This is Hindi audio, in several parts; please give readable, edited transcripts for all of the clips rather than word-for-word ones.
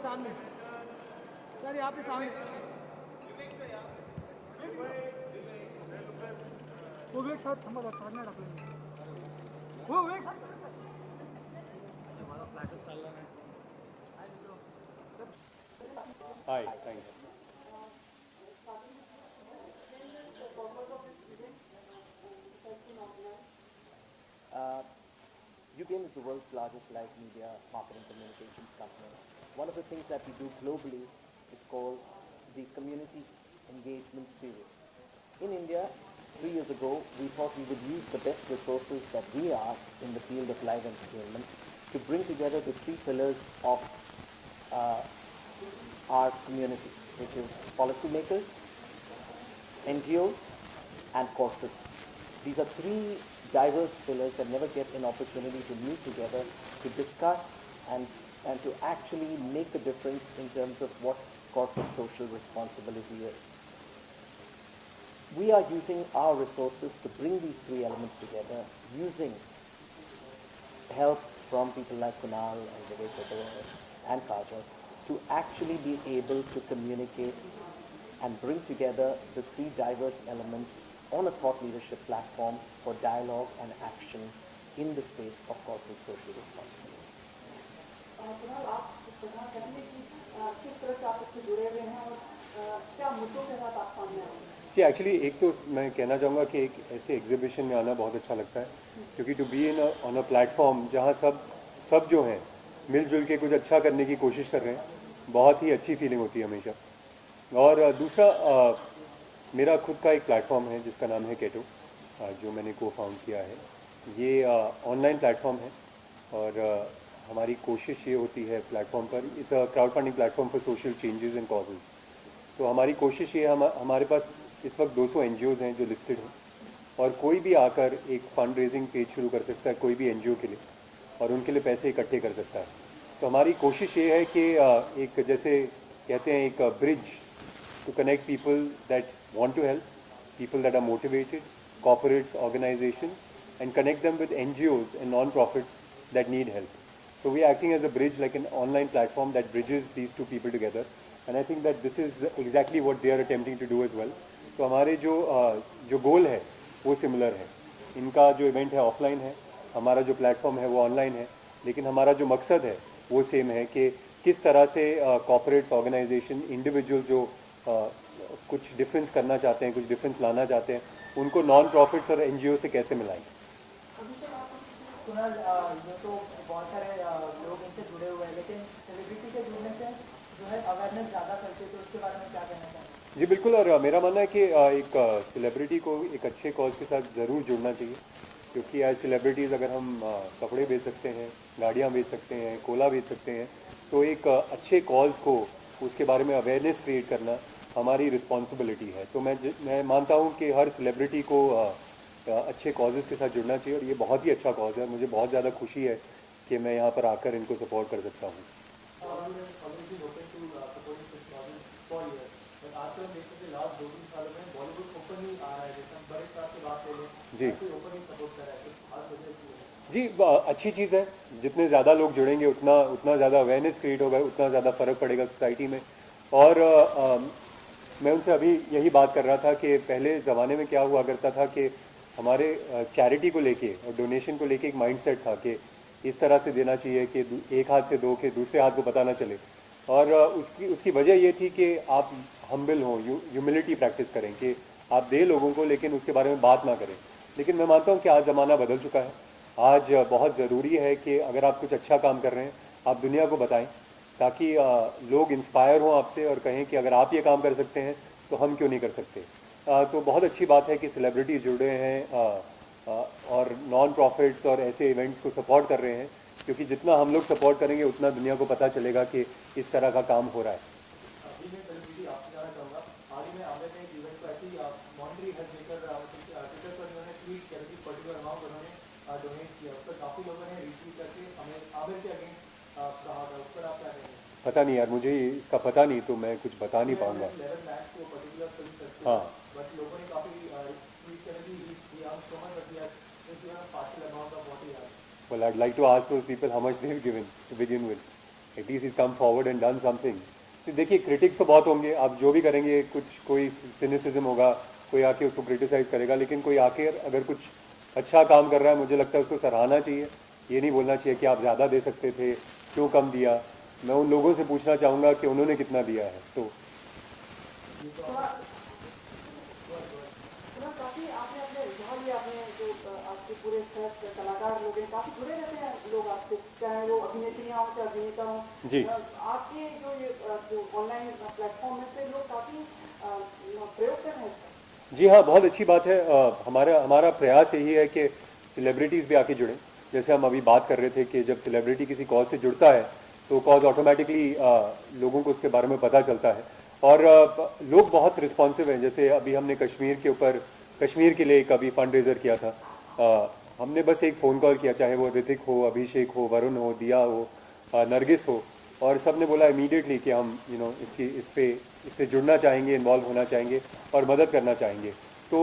सामने सर, यहाँ पे सामने वो एक साथ थांबा सामने टाकलं वो एक साथ Hi, thanks. UPM is the world's largest live media marketing communications company. One of the things that we do globally is called the Communities Engagement Series. In India, 3 years ago, we thought we would use the best resources that we are in the field of live entertainment to bring together the 3 pillars of our community, which is policymakers, NGOs, and corporates. These are 3 diverse pillars that never get an opportunity to meet together to discuss and to actually make a difference in terms of what corporate social responsibility is. We are using our resources to bring these 3 elements together, using help from people like Kunal and Vivek and Kajal to actually be able to communicate and bring together the 3 diverse elements on a thought leadership platform for dialogue and action in the space of corporate social responsibility. Kunal, आप बताना चाहेंगे कि किस तरह से आप इससे जुड़े हुए हैं और क्या मुद्दों के साथ आप सामने आए हैं? जी, एक्चुअली एक तो मैं कहना चाहूँगा कि एक ऐसे एग्जीबिशन में आना बहुत अच्छा लगता है, क्योंकि to be in on a platform जहाँ सब जो हैं मिलजुल के कुछ अच्छा करने की कोशिश कर रहे हैं, बहुत ही अच्छी फीलिंग होती है हमेशा। और दूसरा मेरा खुद का एक प्लेटफॉर्म है जिसका नाम है केटो, जो मैंने को फाउंड किया है। ये ऑनलाइन प्लेटफॉर्म है और हमारी कोशिश ये होती है प्लेटफॉर्म पर, it's a crowd funding platform for social changes and causes. तो हमारी कोशिश ये हमारे पास इस वक्त 200 NGOs हैं जो लिस्टेड हैं, और कोई भी आकर एक फंड रेजिंग पेज शुरू कर सकता है कोई भी NGO के लिए, और उनके लिए पैसे इकट्ठे कर सकता है। तो हमारी कोशिश ये है कि एक जैसे कहते हैं एक bridge to connect people that want to help, people that are motivated, corporates, organizations, and connect them with NGOs and non-profits that need help. So we are acting as a bridge, like an online platform that bridges these 2 people together, and I think that this is exactly what they are attempting to do as well. तो हमारे जो गोल है वो सिमिलर है। इनका जो इवेंट है ऑफलाइन है, हमारा जो प्लेटफॉर्म है वो ऑनलाइन है, लेकिन हमारा जो मकसद है वो सेम है कि किस तरह से कॉर्पोरेट्स, ऑर्गेनाइजेशन, इंडिविजुअल जो कुछ डिफरेंस करना चाहते हैं, कुछ डिफरेंस लाना चाहते हैं, उनको नॉन प्रॉफिट्स और NGO से कैसे मिलाएं। कुणाल, ये तो बहुत सारे लोग इनसे जुड़े हुए हैं, लेकिन सेलिब्रिटी से जुड़ने से जो है अवेयरनेस ज़्यादा करते, तो उसके बारे में क्या कहना चाहेंगे? जी बिल्कुल, और मेरा मानना है कि एक सेलिब्रिटी को एक अच्छे कॉज के साथ ज़रूर जुड़ना चाहिए, क्योंकि एज सेलिब्रिटीज़ अगर हम कपड़े बेच सकते हैं, गाड़ियाँ बेच सकते हैं, कोला बेच सकते हैं, तो एक अच्छे कॉज को उसके बारे में अवेयरनेस क्रिएट करना हमारी रिस्पॉन्सिबिलिटी है। तो मैं मानता हूँ कि हर सेलिब्रिटी को अच्छे कॉजेज़ के साथ जुड़ना चाहिए, और ये बहुत ही अच्छा कॉज है। मुझे बहुत ज़्यादा खुशी है कि मैं यहाँ पर आकर इनको सपोर्ट कर सकता हूँ। जी अच्छी चीज़ है, जितने ज़्यादा लोग जुड़ेंगे उतना ज़्यादा अवेयरनेस क्रिएट होगा, उतना ज़्यादा फ़र्क पड़ेगा सोसाइटी में। और मैं उनसे अभी यही बात कर रहा था कि पहले ज़माने में क्या हुआ करता था कि हमारे चैरिटी को लेके और डोनेशन को लेके एक माइंडसेट था कि इस तरह से देना चाहिए कि एक हाथ से दो के दूसरे हाथ को पता ना चले, और उसकी वजह ये थी कि आप हम्बल हों, ह्यूमिलिटी प्रैक्टिस करें कि आप दे लोगों को लेकिन उसके बारे में बात ना करें। लेकिन मैं मानता हूँ कि आज ज़माना बदल चुका है। आज बहुत ज़रूरी है कि अगर आप कुछ अच्छा काम कर रहे हैं आप दुनिया को बताएं, ताकि लोग इंस्पायर हों आपसे और कहें कि अगर आप ये काम कर सकते हैं तो हम क्यों नहीं कर सकते। तो बहुत अच्छी बात है कि सेलिब्रिटी जुड़े हैं और नॉन प्रॉफिट्स और ऐसे इवेंट्स को सपोर्ट कर रहे हैं, क्योंकि जितना हम लोग सपोर्ट करेंगे उतना दुनिया को पता चलेगा कि इस तरह का काम हो रहा है। पता नहीं यार, मुझे इसका पता नहीं, तो मैं कुछ बता नहीं पाऊंगा। हाँ, well, I'd like to ask those people how much they've given to begin with. At least is come forward and done something. देखिए क्रिटिक्स तो बहुत होंगे, आप जो भी करेंगे, कुछ कोई सिनिसिज्म होगा, कोई आके उसको क्रिटिसाइज करेगा, लेकिन कोई आके अगर कुछ अच्छा काम कर रहा है, मुझे लगता है उसको सराहना चाहिए। ये नहीं बोलना चाहिए कि आप ज़्यादा दे सकते थे, क्यों कम दिया। मैं उन लोगों से पूछना चाहूँगा कि उन्होंने कितना दिया है। तो काफी आपने अपने रुझान लिया, आपने जो आपके पूरे सेट कलाकार लोग हैं, काफी जुड़े रहते हैं लोग आपसे, चाहे वो अभिनेत्रियाँ हों चाहे अभिनेता हों जी। आपके जो ऑनलाइन प्लेटफॉर्म है से लोग काफी प्रयोग कर रहे हैं इसका। जी हाँ, बहुत अच्छी बात है। हमारा प्रयास यही है कि सेलिब्रिटीज़ भी आके जुड़ें। जैसे हम अभी बात कर रहे थे कि जब सेलिब्रिटी किसी कॉज से जुड़ता है तो कॉज ऑटोमेटिकली लोगों को उसके बारे में पता चलता है, और लोग बहुत रिस्पॉन्सिव हैं। जैसे अभी हमने कश्मीर के लिए एक अभी फंड रेजर किया था। हमने बस एक फ़ोन कॉल किया, चाहे वो ऋतिक हो, अभिषेक हो, वरुण हो, दिया हो, नरगिस हो, और सब ने बोला इमीडिएटली कि हम इससे जुड़ना चाहेंगे, इन्वॉल्व होना चाहेंगे और मदद करना चाहेंगे। तो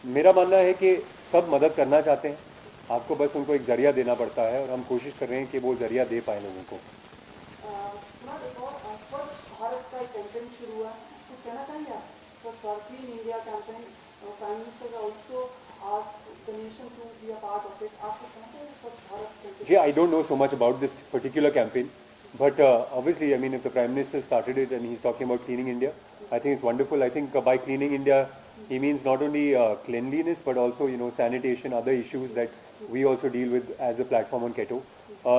मेरा मानना है कि सब मदद करना चाहते हैं, आपको बस उनको एक ज़रिया देना पड़ता है, और हम कोशिश कर रहे हैं कि वो ज़रिया दे पाए लोगों को। स्वच्छ भारत का कैंपेन शुरू हुआ, कुछ कहना चाहिए आप? Swachh clean India campaign, prime minister also asked the nation to be a part of it. आपको कहते हैं Swachh Bharat campaign? Yeah, I don't know so much about this particular campaign, but obviously, I mean, if the Prime Minister started it and he's talking about cleaning India, I think it's wonderful. I think by cleaning India, he means not only cleanliness, but also, sanitation, other issues that we also deal with as a platform on Keto.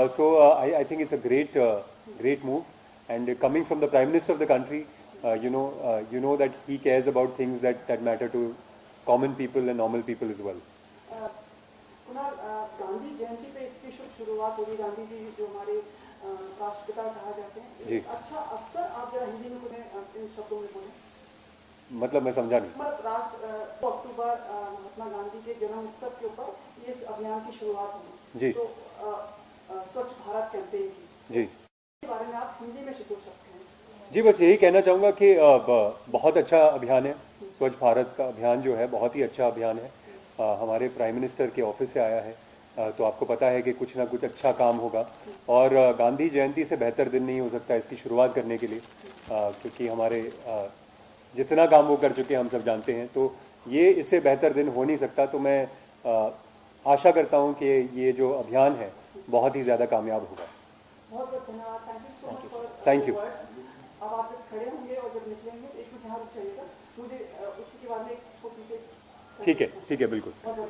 So I think it's a great move, and coming from the Prime Minister of the country, you know that he cares about things that matter to common people and normal people as well. Kunal, Gandhi Jayanti पे इसकी शुरुआत होगी। गांधी जी जो हमारे राष्ट्रपिता कहा जाते हैं, जी। एक अच्छा अवसर आप जरा हिंदी में कुछ इन शब्दों में बोलें। मतलब मैं समझा नहीं। मतलब 2 अक्टूबर महात्मा गांधी के जन्म उत्सव के ऊपर इस अभियान की शुरुआत हुई। जी। तो स्वच्छ भारत कैंपेन की जी के बारे में आप हिंदी में बोल सकते हैं। जी, बस यही कहना चाहूँगा कि बहुत अच्छा अभियान है। स्वच्छ भारत का अभियान जो है बहुत ही अच्छा अभियान है। हमारे प्राइम मिनिस्टर के ऑफिस से आया है, तो आपको पता है कि कुछ ना कुछ अच्छा काम होगा, और गांधी जयंती से बेहतर दिन नहीं हो सकता इसकी शुरुआत करने के लिए, क्योंकि हमारे जितना काम वो कर चुके हैं हम सब जानते हैं, तो ये इससे बेहतर दिन हो नहीं सकता। तो मैं आशा करता हूँ कि ये जो अभियान है बहुत ही ज़्यादा कामयाब होगा। बहुत बहुत धन्यवाद। Thank you so much for thank you. अब आप जब खड़े होंगे और जब निकलेंगे एक मिनट यहाँ रुक जाइएगा, मुझे उसी के बाद में एक छोटी सी ठीक है, बिल्कुल। बहुत बहुत